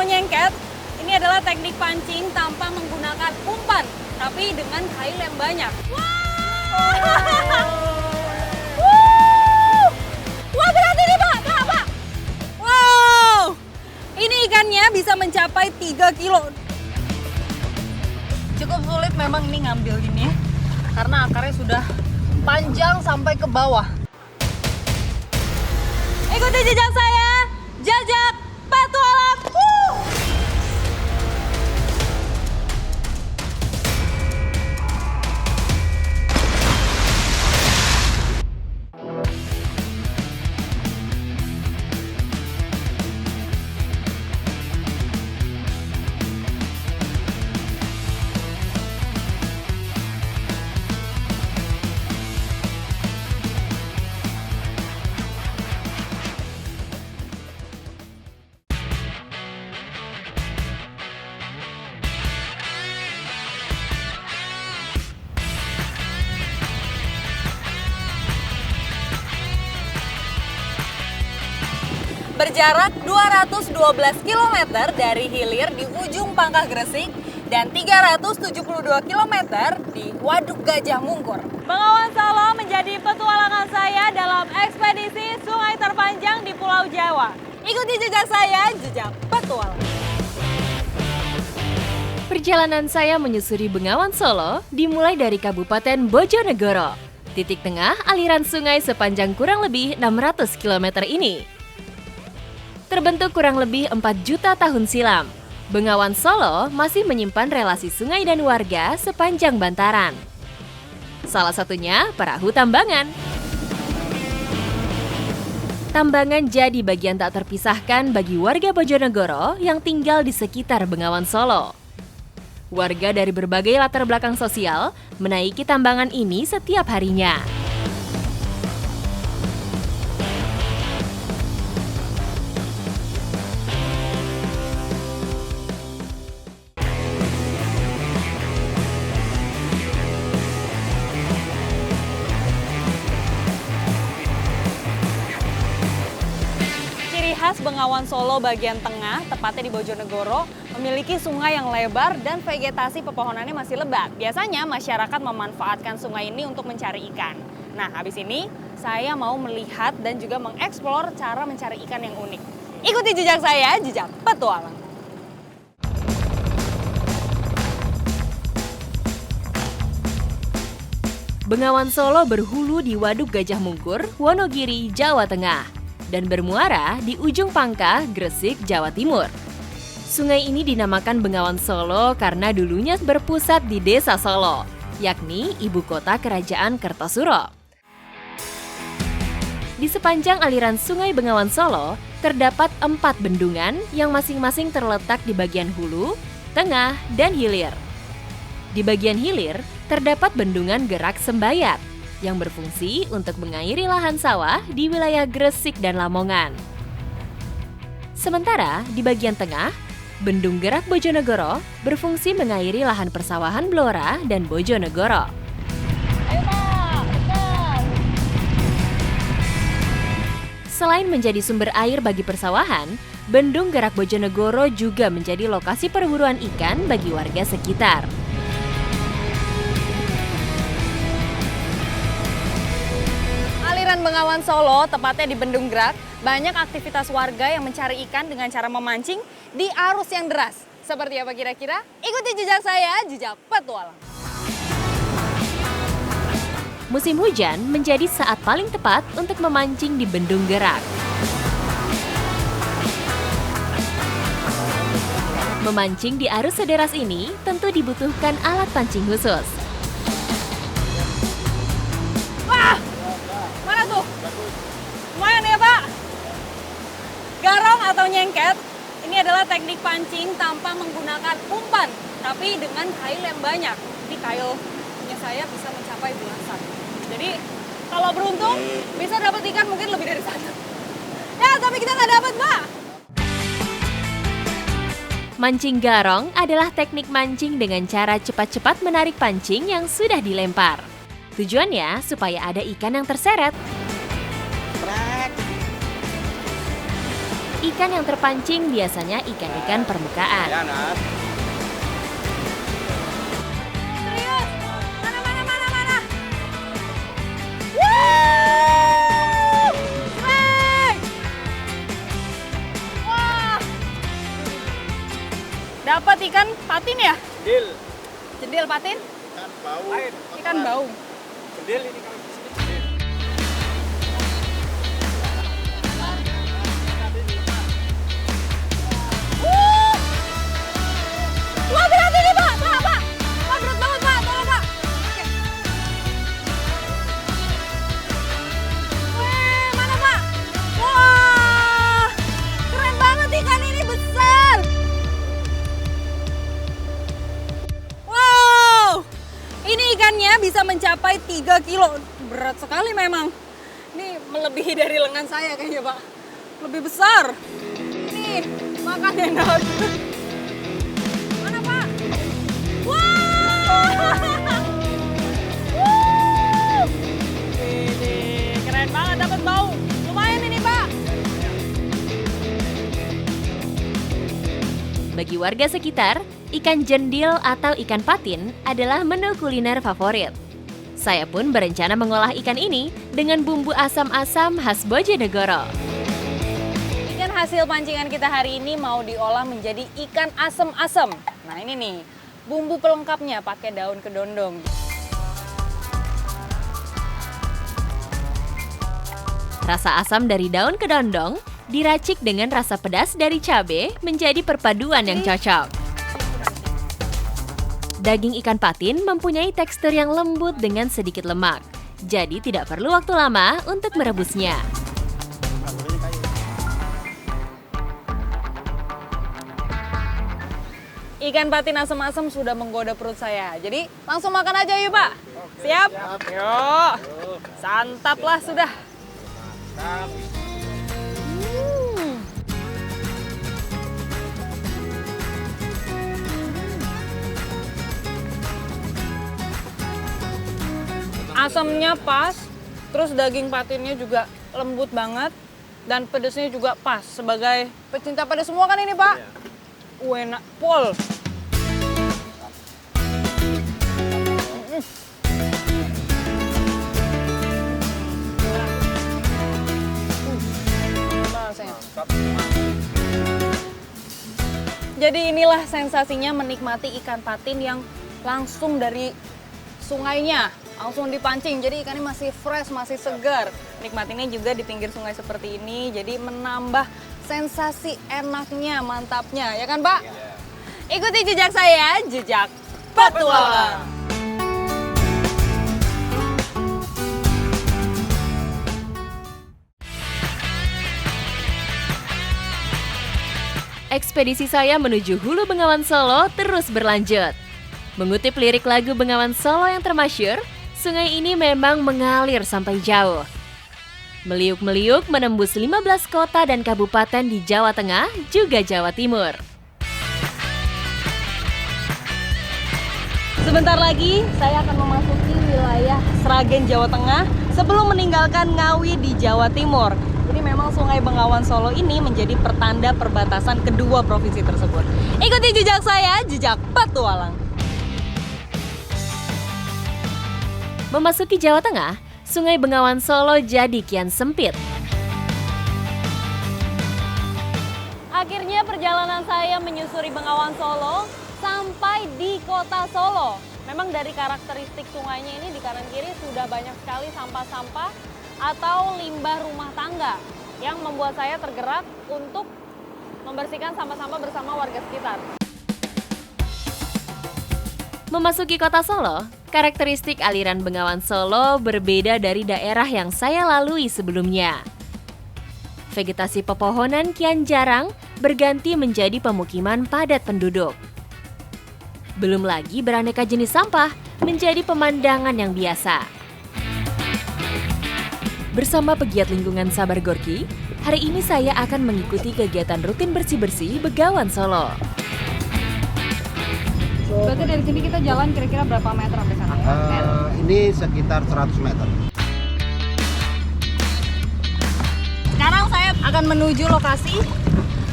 atau nyengket, ini adalah teknik pancing tanpa menggunakan umpan, tapi dengan kail yang banyak. Wah, berarti nih Pak, Pak. Wow, ini ikannya bisa mencapai 3 kilo. Cukup sulit memang ini ngambil ini, karena akarnya sudah panjang sampai ke bawah. Ikuti jejak saya, jajak petualang. Berjarak 212 km dari hilir di ujung Pangkah Gresik dan 372 km di Waduk Gajah Mungkur. Bengawan Solo menjadi petualangan saya dalam ekspedisi sungai terpanjang di Pulau Jawa. Ikuti jejak saya, jejak petualang. Perjalanan saya menyusuri Bengawan Solo dimulai dari Kabupaten Bojonegoro. Titik tengah aliran sungai sepanjang kurang lebih 600 km ini. Terbentuk kurang lebih 4 juta tahun silam, Bengawan Solo masih menyimpan relasi sungai dan warga sepanjang bantaran. Salah satunya perahu tambangan. Tambangan jadi bagian tak terpisahkan bagi warga Bojonegoro yang tinggal di sekitar Bengawan Solo. Warga dari berbagai latar belakang sosial menaiki tambangan ini setiap harinya. Khas Bengawan Solo bagian tengah, tepatnya di Bojonegoro, memiliki sungai yang lebar dan vegetasi pepohonannya masih lebat. Biasanya masyarakat memanfaatkan sungai ini untuk mencari ikan. Nah, habis ini saya mau melihat dan juga mengeksplor cara mencari ikan yang unik. Ikuti jejak saya, jejak petualang. Bengawan Solo berhulu di Waduk Gajah Mungkur, Wonogiri, Jawa Tengah, dan bermuara di ujung Pangkah, Gresik, Jawa Timur. Sungai ini dinamakan Bengawan Solo karena dulunya berpusat di Desa Solo, yakni ibu kota kerajaan Kertosuro. Di sepanjang aliran Sungai Bengawan Solo, terdapat 4 bendungan yang masing-masing terletak di bagian hulu, tengah, dan hilir. Di bagian hilir, terdapat bendungan Gerak Sembayat, yang berfungsi untuk mengairi lahan sawah di wilayah Gresik dan Lamongan. Sementara di bagian tengah, Bendung Gerak Bojonegoro berfungsi mengairi lahan persawahan Blora dan Bojonegoro. Ayo Pak, dekat. Selain menjadi sumber air bagi persawahan, Bendung Gerak Bojonegoro juga menjadi lokasi perburuan ikan bagi warga sekitar. Bengawan Solo, tepatnya di Bendung Gerak, banyak aktivitas warga yang mencari ikan dengan cara memancing di arus yang deras. Seperti apa kira-kira? Ikuti jejak saya, jejak petualang. Musim hujan menjadi saat paling tepat untuk memancing di Bendung Gerak. Memancing di arus sederas ini tentu dibutuhkan alat pancing khusus. Lumayan ya Pak. Garong atau nyengket, ini adalah teknik pancing tanpa menggunakan umpan, tapi dengan kail yang banyak. Ini kailnya saya bisa mencapai belasan. Jadi kalau beruntung bisa dapat ikan mungkin lebih dari 1. Ya, tapi kita nggak dapat Pak. Mancing garong adalah teknik mancing dengan cara cepat-cepat menarik pancing yang sudah dilempar. Tujuannya supaya ada ikan yang terseret. Ikan yang terpancing biasanya ikan-ikan permukaan. Serius? Mana? Wuh! Keren! Wah! Dapat ikan patin ya? Jendil, Jendil patin? ikan bau, Ikan bau. jendil ini kalau di sini jendil. Wuh! Wah, berat ini, Pak! Pak! Wah, berat banget, Pak! Tolong, Pak! Oke. Wih, mana, Pak? Wah! Keren banget ikan ini, besar! Wow! Ini ikannya bisa mencapai 3 kilo. Berat sekali memang. Ini melebihi dari lengan saya kayaknya, Pak. Lebih besar. Nih, makan enak. Mana, Pak? Wah! Wuh! Ini keren banget, dapat bau. Lumayan ini, Pak. Bagi warga sekitar, ikan jendil atau ikan patin adalah menu kuliner favorit. Saya pun berencana mengolah ikan ini dengan bumbu asam-asam khas Bojonegoro. Ikan hasil pancingan kita hari ini mau diolah menjadi ikan asem-asem. Nah ini nih, bumbu pelengkapnya pakai daun kedondong. Rasa asam dari daun kedondong diracik dengan rasa pedas dari cabai menjadi perpaduan yang cocok. Daging ikan patin mempunyai tekstur yang lembut dengan sedikit lemak, jadi tidak perlu waktu lama untuk merebusnya. Ikan patin asem-asem sudah menggoda perut saya. Jadi langsung makan aja yuk, Pak. Siap? Yuk. Santaplah sudah. Asamnya pas, terus daging patinnya juga lembut banget, dan pedesnya juga pas. Sebagai pecinta pedas semua kan ini, Pak? Enak pol. Jadi inilah sensasinya menikmati ikan patin yang langsung dari sungainya, langsung dipancing. Jadi ikannya masih fresh, masih segar. Nikmatinnya juga di pinggir sungai seperti ini, jadi menambah sensasi enaknya, mantapnya, ya kan Pak? Ikuti jejak saya, jejak petualang. Ekspedisi saya menuju Hulu Bengawan Solo terus berlanjut. Mengutip lirik lagu Bengawan Solo yang termasyur, sungai ini memang mengalir sampai jauh. Meliuk-meliuk menembus 15 kota dan kabupaten di Jawa Tengah, juga Jawa Timur. Sebentar lagi saya akan memasuki wilayah Sragen, Jawa Tengah sebelum meninggalkan Ngawi di Jawa Timur. Jadi memang Sungai Bengawan Solo ini menjadi pertanda perbatasan kedua provinsi tersebut. Ikuti jejak saya, jejak petualang. Memasuki Jawa Tengah, Sungai Bengawan Solo jadi kian sempit. Akhirnya perjalanan saya menyusuri Bengawan Solo sampai di kota Solo. Memang dari karakteristik sungainya ini di kanan kiri sudah banyak sekali sampah-sampah atau limbah rumah tangga yang membuat saya tergerak untuk membersihkan sampah-sampah bersama warga sekitar. Memasuki kota Solo, karakteristik aliran Bengawan Solo berbeda dari daerah yang saya lalui sebelumnya. Vegetasi pepohonan kian jarang berganti menjadi pemukiman padat penduduk. Belum lagi beraneka jenis sampah menjadi pemandangan yang biasa. Bersama pegiat lingkungan Sabar Gorki, hari ini saya akan mengikuti kegiatan rutin bersih-bersih Bengawan Solo. Berarti dari sini kita jalan kira-kira berapa meter sampai sana? Ini sekitar 100 meter. Sekarang saya akan menuju lokasi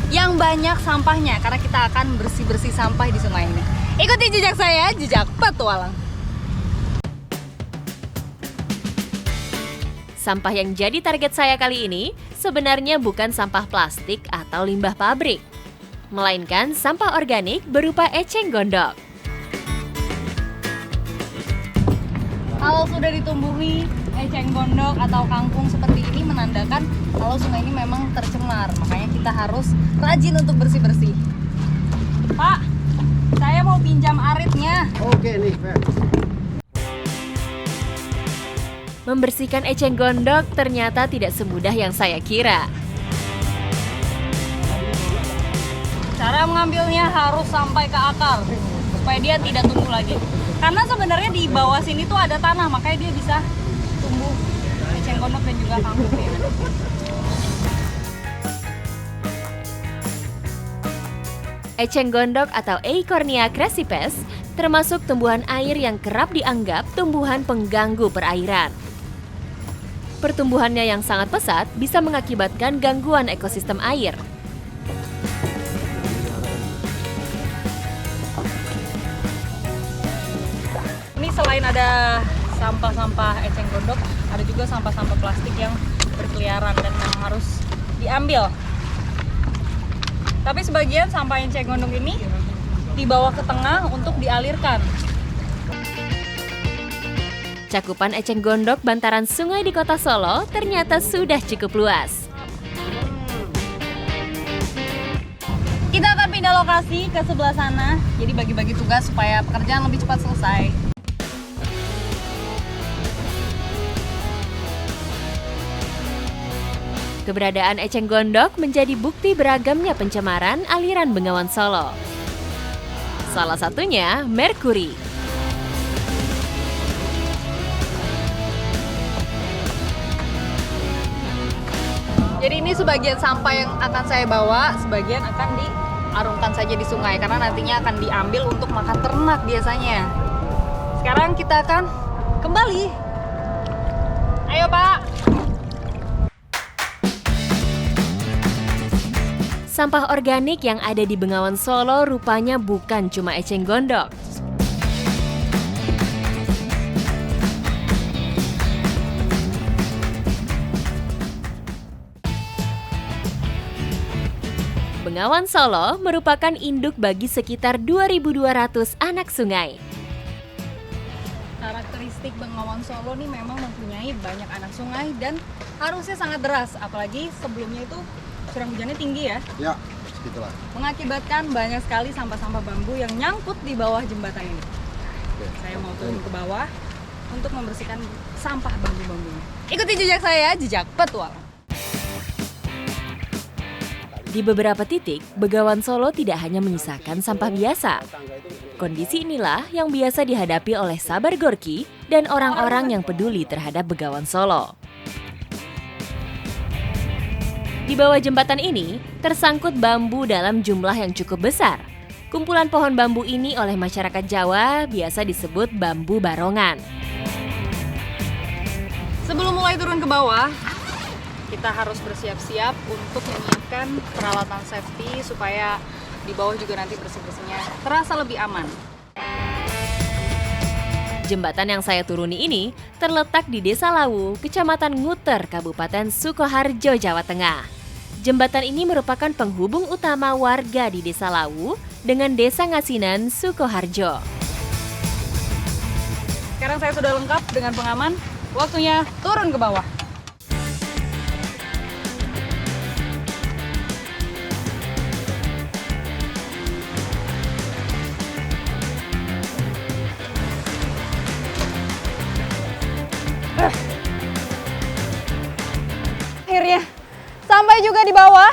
yang banyak sampahnya karena kita akan bersih-bersih sampah di sungai ini. Ikuti jejak saya, jejak petualang. Sampah yang jadi target saya kali ini sebenarnya bukan sampah plastik atau limbah pabrik, melainkan sampah organik berupa eceng gondok. Kalau sudah ditumbuhi eceng gondok atau kangkung seperti ini menandakan kalau sungai ini memang tercemar. Makanya kita harus rajin untuk bersih-bersih. Pak, saya mau pinjam aritnya. Oke nih, Fer. Membersihkan eceng gondok ternyata tidak semudah yang saya kira. Cara mengambilnya harus sampai ke akar supaya dia tidak tumbuh lagi. Karena sebenarnya di bawah sini tuh ada tanah, makanya dia bisa tumbuh eceng gondok dan juga kangkungnya. Eceng gondok atau Eichhornia crassipes termasuk tumbuhan air yang kerap dianggap tumbuhan pengganggu perairan. Pertumbuhannya yang sangat pesat bisa mengakibatkan gangguan ekosistem air. Ini selain ada sampah-sampah eceng gondok, ada juga sampah-sampah plastik yang berkeliaran dan memang harus diambil. Tapi sebagian sampah eceng gondok ini dibawa ke tengah untuk dialirkan. Cakupan eceng gondok bantaran sungai di Kota Solo ternyata sudah cukup luas. Kita akan pindah lokasi ke sebelah sana, jadi bagi-bagi tugas supaya pekerjaan lebih cepat selesai. Keberadaan eceng gondok menjadi bukti beragamnya pencemaran aliran Bengawan Solo. Salah satunya merkuri. Jadi ini sebagian sampah yang akan saya bawa, sebagian akan diarungkan saja di sungai karena nantinya akan diambil untuk makan ternak biasanya. Sekarang kita akan kembali. Ayo Pak. Sampah organik yang ada di Bengawan Solo rupanya bukan cuma eceng gondok. Bengawan Solo merupakan induk bagi sekitar 2.200 anak sungai. Karakteristik Bengawan Solo nih memang mempunyai banyak anak sungai dan arusnya sangat deras, apalagi sebelumnya itu curah hujannya tinggi ya. Ya, segitulah. Mengakibatkan banyak sekali sampah-sampah bambu yang nyangkut di bawah jembatan ini. Oke. Saya mau turun ke bawah untuk membersihkan sampah bambu-bambunya. Ikuti jejak saya, jejak petualang. Di beberapa titik, Bengawan Solo tidak hanya menyisakan sampah biasa. Kondisi inilah yang biasa dihadapi oleh Sabar Gorky dan orang-orang yang peduli terhadap Bengawan Solo. Di bawah jembatan ini, tersangkut bambu dalam jumlah yang cukup besar. Kumpulan pohon bambu ini oleh masyarakat Jawa biasa disebut bambu barongan. Sebelum mulai turun ke bawah, kita harus bersiap-siap untuk menyiapkan peralatan safety supaya di bawah juga nanti bersih-bersihnya terasa lebih aman. Jembatan yang saya turuni ini terletak di Desa Lawu, Kecamatan Nguter, Kabupaten Sukoharjo, Jawa Tengah. Jembatan ini merupakan penghubung utama warga di Desa Lawu dengan Desa Ngasinan, Sukoharjo. Sekarang saya sudah lengkap dengan pengaman, waktunya turun ke bawah. Akhirnya sampai juga di bawah.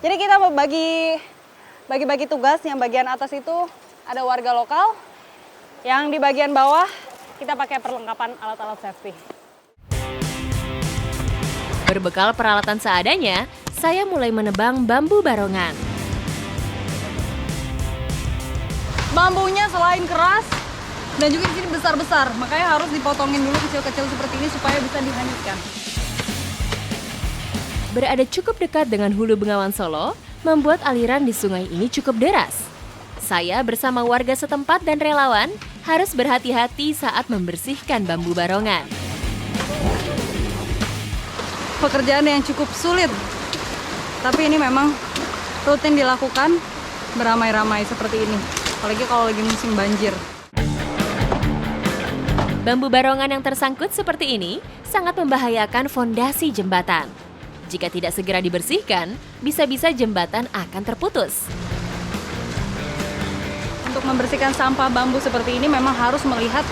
Jadi kita bagi tugas. Yang bagian atas itu ada warga lokal, yang di bagian bawah kita pakai perlengkapan alat-alat safety. Berbekal peralatan seadanya, saya mulai menebang bambu barongan. Bambunya selain keras dan juga di sini besar-besar, makanya harus dipotongin dulu kecil-kecil seperti ini supaya bisa dihanyutkan. Berada cukup dekat dengan Hulu Bengawan Solo, membuat aliran di sungai ini cukup deras. Saya bersama warga setempat dan relawan harus berhati-hati saat membersihkan bambu barongan. Pekerjaan yang cukup sulit, tapi ini memang rutin dilakukan beramai-ramai seperti ini, apalagi kalau lagi musim banjir. Bambu barongan yang tersangkut seperti ini sangat membahayakan fondasi jembatan. Jika tidak segera dibersihkan, bisa-bisa jembatan akan terputus. Untuk membersihkan sampah bambu seperti ini memang harus melihat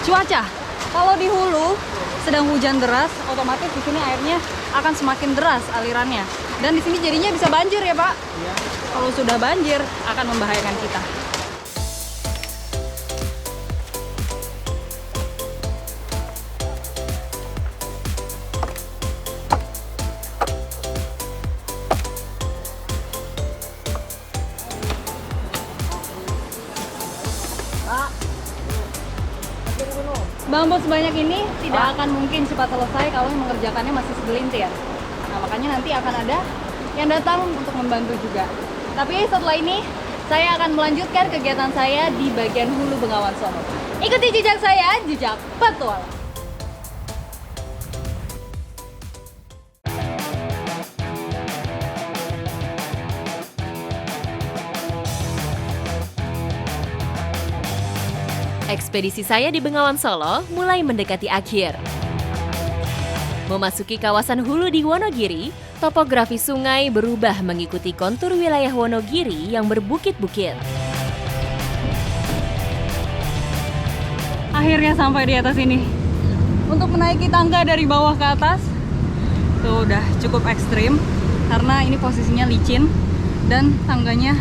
cuaca. Kalau di hulu sedang hujan deras, otomatis di sini airnya akan semakin deras alirannya. Dan di sini jadinya bisa banjir ya, Pak? Iya. Kalau sudah banjir akan membahayakan kita. Bambu sebanyak ini tidak akan mungkin cepat selesai kalau mengerjakannya masih segelintir. Nah, makanya nanti akan ada yang datang untuk membantu juga. Tapi setelah ini, saya akan melanjutkan kegiatan saya di bagian Hulu Bengawan Solo. Ikuti jejak saya, jejak petualang. Ekspedisi saya di Bengawan Solo mulai mendekati akhir. Memasuki kawasan hulu di Wonogiri, topografi sungai berubah mengikuti kontur wilayah Wonogiri yang berbukit-bukit. Akhirnya sampai di atas ini. Untuk menaiki tangga dari bawah ke atas, tuh udah cukup ekstrim karena ini posisinya licin dan tangganya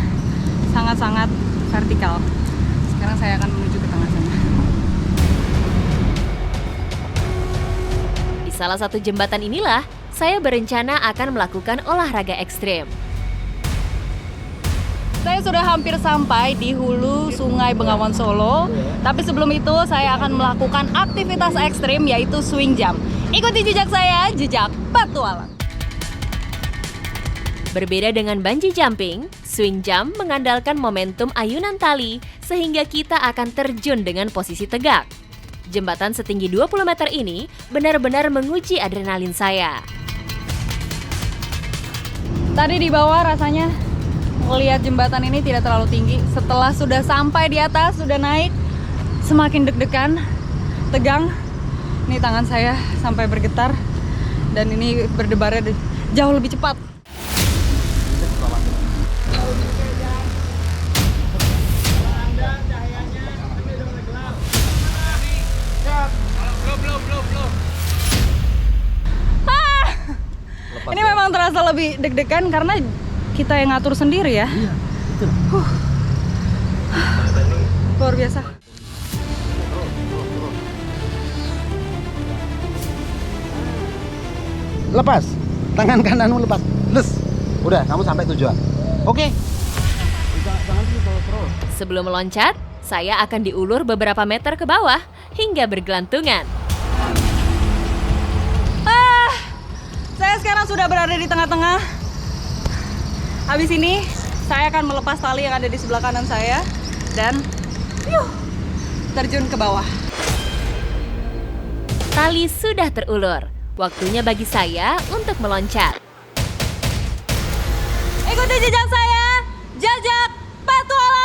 sangat-sangat vertikal. Sekarang saya akan menuju ke tengah sana. Di salah satu jembatan inilah, saya berencana akan melakukan olahraga ekstrim. Saya sudah hampir sampai di hulu Sungai Bengawan Solo, tapi sebelum itu saya akan melakukan aktivitas ekstrim yaitu swing jump. Ikuti jejak saya, jejak petualang. Berbeda dengan bungee jumping, swing jump mengandalkan momentum ayunan tali sehingga kita akan terjun dengan posisi tegak. Jembatan setinggi 20 meter ini benar-benar menguji adrenalin saya. Tadi di bawah rasanya melihat jembatan ini tidak terlalu tinggi. Setelah sudah sampai di atas, sudah naik, semakin deg-degan, tegang. Ini tangan saya sampai bergetar dan ini berdebarnya jauh lebih cepat. Ini memang terasa lebih deg-degan karena kita yang ngatur sendiri ya. Iya, betul. Luar biasa. Lepas. Tangan kananmu lepas. Les. Udah, kamu sampai tujuan. Oke. Jangan terus. Sebelum meloncat, saya akan diulur beberapa meter ke bawah hingga bergelantungan. Saya sekarang sudah berada di tengah-tengah. Habis ini, saya akan melepas tali yang ada di sebelah kanan saya dan terjun ke bawah. Tali sudah terulur. Waktunya bagi saya untuk meloncat. Ikuti jejak saya, jejak petualang.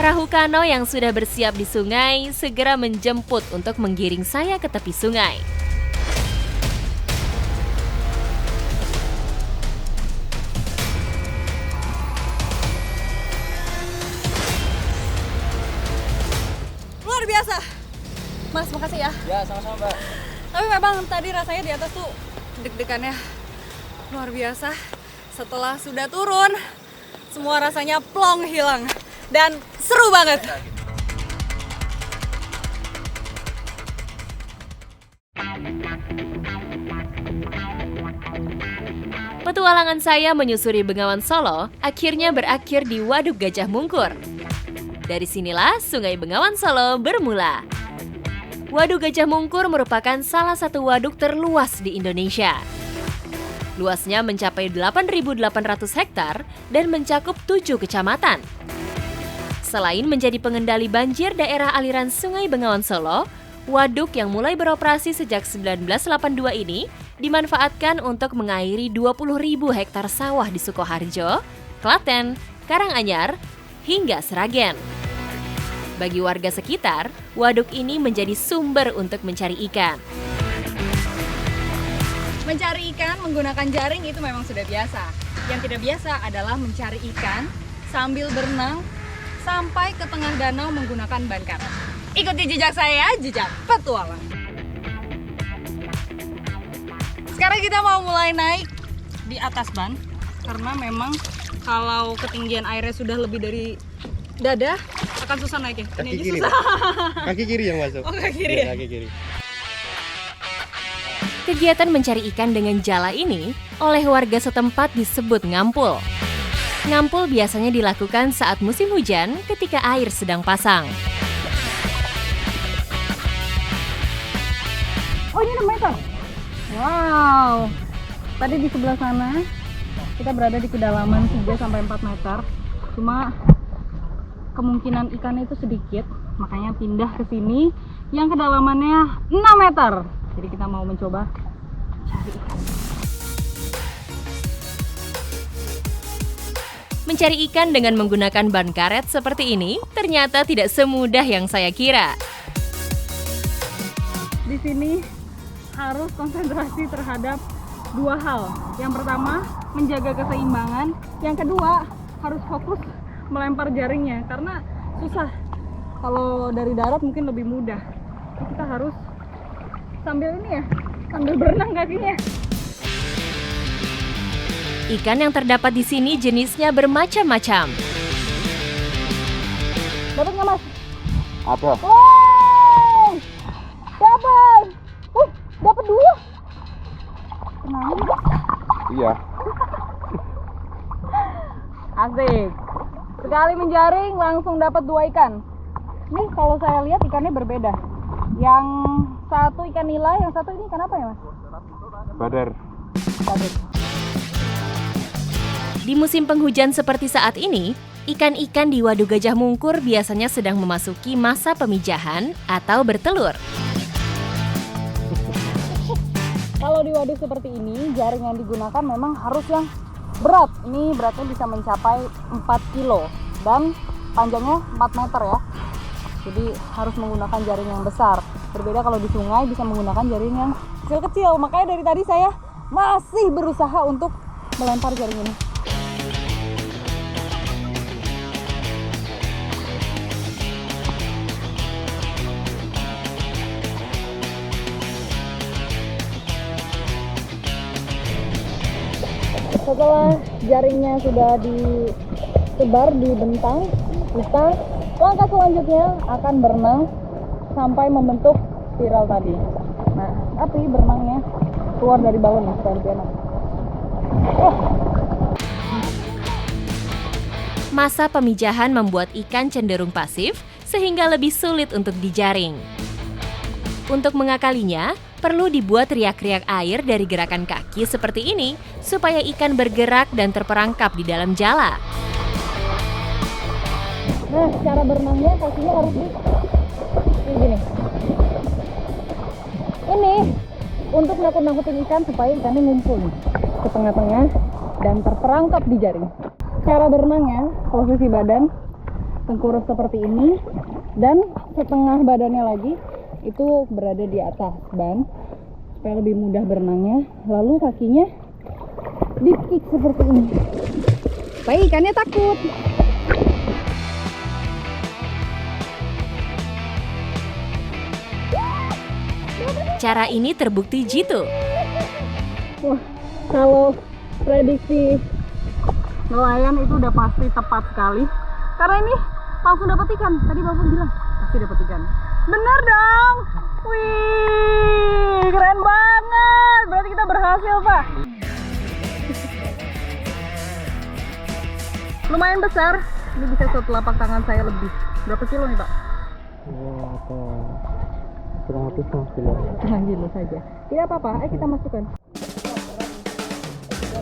Perahu kano yang sudah bersiap di sungai segera menjemput untuk menggiring saya ke tepi sungai. Luar biasa. Mas, makasih ya. Ya, sama-sama, Mbak. Tapi memang tadi rasanya di atas tuh deg-degannya luar biasa. Setelah sudah turun, semua rasanya plong hilang. Dan seru banget. Petualangan saya menyusuri Bengawan Solo akhirnya berakhir di Waduk Gajah Mungkur. Dari sinilah Sungai Bengawan Solo bermula. Waduk Gajah Mungkur merupakan salah satu waduk terluas di Indonesia. Luasnya mencapai 8.800 hektar dan mencakup 7 kecamatan. Selain menjadi pengendali banjir daerah aliran Sungai Bengawan Solo, waduk yang mulai beroperasi sejak 1982 ini dimanfaatkan untuk mengairi 20.000 hektar sawah di Sukoharjo, Klaten, Karanganyar, hingga Sragen. Bagi warga sekitar, waduk ini menjadi sumber untuk mencari ikan. Mencari ikan menggunakan jaring itu memang sudah biasa. Yang tidak biasa adalah mencari ikan sambil berenang sampai ke tengah danau menggunakan ban karet. Ikuti jejak saya, jejak petualang. Sekarang kita mau mulai naik di atas ban karena memang kalau ketinggian airnya sudah lebih dari dada akan susah naiknya. Kaki kiri. Kaki kiri yang masuk. Oh, kaki kiri. Ya, kaki kiri. Kegiatan mencari ikan dengan jala ini oleh warga setempat disebut ngampul. Ngampul biasanya dilakukan saat musim hujan ketika air sedang pasang. Oh, ini 6 meter. Wow. Tadi di sebelah sana kita berada di kedalaman 3-4 meter. Cuma kemungkinan ikannya itu sedikit, makanya pindah ke sini yang kedalamannya 6 meter. Jadi kita mau mencoba cari ikan. Mencari ikan dengan menggunakan ban karet seperti ini ternyata tidak semudah yang saya kira. Di sini harus konsentrasi terhadap dua hal. Yang pertama, menjaga keseimbangan. Yang kedua, harus fokus melempar jaringnya karena susah. Kalau dari darat mungkin lebih mudah. Kita harus sambil ini ya, sambil berenang kakinya. Ikan yang terdapat di sini jenisnya bermacam-macam. Dapat nggak, Mas? Ada. Wow! Dapat! Dapat dulu. Tenang. Iya. Asik. Sekali menjaring langsung dapat 2 ikan. Nih kalau saya lihat ikannya berbeda. Yang satu ikan nila, yang satu ini ikan apa ya, Mas? Badar. Badar. Di musim penghujan seperti saat ini, ikan-ikan di Waduk Gajah Mungkur biasanya sedang memasuki masa pemijahan atau bertelur. Kalau di waduk seperti ini, jaring yang digunakan memang harus yang berat. Ini beratnya bisa mencapai 4 kilo dan panjangnya 4 meter ya. Jadi harus menggunakan jaring yang besar. Berbeda kalau di sungai bisa menggunakan jaring yang kecil-kecil. Makanya dari tadi saya masih berusaha untuk melempar jaring ini. Setelah jaringnya sudah disebar, dibentang, kita langkah selanjutnya akan berenang sampai membentuk spiral tadi. Nah, tapi berenangnya keluar dari balon ya, supaya lebih enak. Masa pemijahan membuat ikan cenderung pasif sehingga lebih sulit untuk dijaring. Untuk mengakalinya, perlu dibuat riak-riak air dari gerakan kaki seperti ini supaya ikan bergerak dan terperangkap di dalam jala. Nah, cara berenangnya kakinya harus kayak gini. Ini untuk nakut-nakutin ikan supaya ikannya ngumpul ke tengah-tengah dan terperangkap di jaring. Cara berenangnya, posisi badan tengkurap seperti ini dan setengah badannya lagi itu berada di atas ban supaya lebih mudah berenangnya. Lalu kakinya di-kick seperti ini supaya ikannya takut. Cara ini terbukti jitu. Wah, kalau prediksi nelayan itu udah pasti tepat sekali karena ini langsung dapat ikan. Tadi Bapak bilang pasti dapat ikan. Bener dong. Wih, keren banget. Berarti kita berhasil, Pak. Lumayan besar. Ini bisa setelapak tangan saya lebih. Berapa kilo nih, Pak? Setengah kilo saja. Tidak apa-apa, ayo kita masukkan.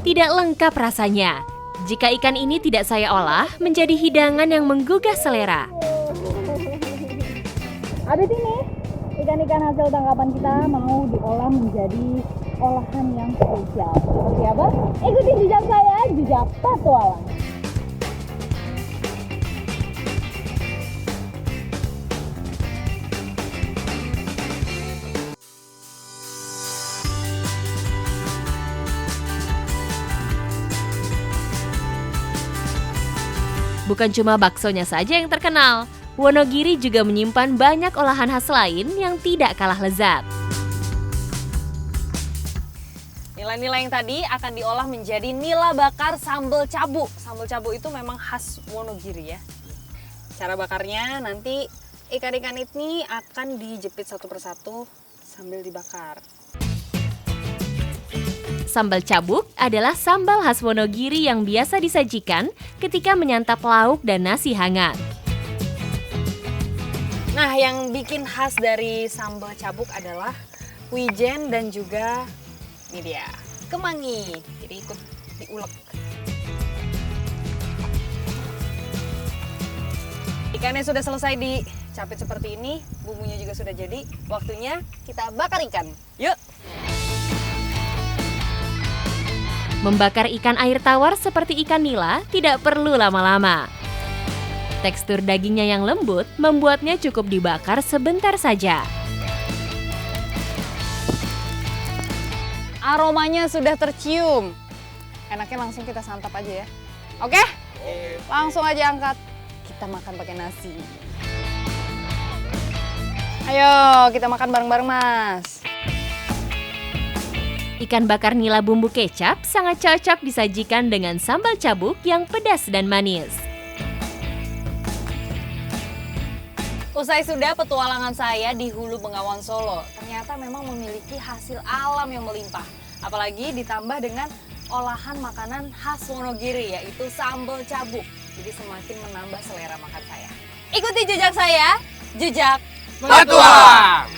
Tidak lengkap rasanya jika ikan ini tidak saya olah menjadi hidangan yang menggugah selera. Habis ini, ikan-ikan hasil tangkapan kita mau diolah menjadi olahan yang spesial. Seperti apa? Ikuti jejak saya, jejak petualang. Bukan cuma baksonya saja yang terkenal, Wonogiri juga menyimpan banyak olahan khas lain yang tidak kalah lezat. Nila-nila yang tadi akan diolah menjadi nila bakar sambal cabu. Sambal cabu itu memang khas Wonogiri ya. Cara bakarnya nanti ikan-ikan ini akan dijepit satu persatu sambil dibakar. Sambal cabuk adalah sambal khas Wonogiri yang biasa disajikan ketika menyantap lauk dan nasi hangat. Nah, yang bikin khas dari sambal cabuk adalah wijen dan juga ini dia, kemangi. Jadi ikut diulek. Ikannya sudah selesai dicapit seperti ini, bumbunya juga sudah jadi. Waktunya kita bakar ikan. Yuk! Membakar ikan air tawar seperti ikan nila tidak perlu lama-lama. Tekstur dagingnya yang lembut membuatnya cukup dibakar sebentar saja. Aromanya sudah tercium. Enaknya langsung kita santap aja ya. Oke? Langsung aja angkat. Kita makan pakai nasi. Ayo, kita makan bareng-bareng, Mas. Ikan bakar nila bumbu kecap sangat cocok disajikan dengan sambal cabuk yang pedas dan manis. Usai sudah petualangan saya di Hulu Bengawan Solo. Ternyata memang memiliki hasil alam yang melimpah. Apalagi ditambah dengan olahan makanan khas Wonogiri, yaitu sambal cabuk. Jadi semakin menambah selera makan saya. Ikuti jejak saya, jejak Petualang!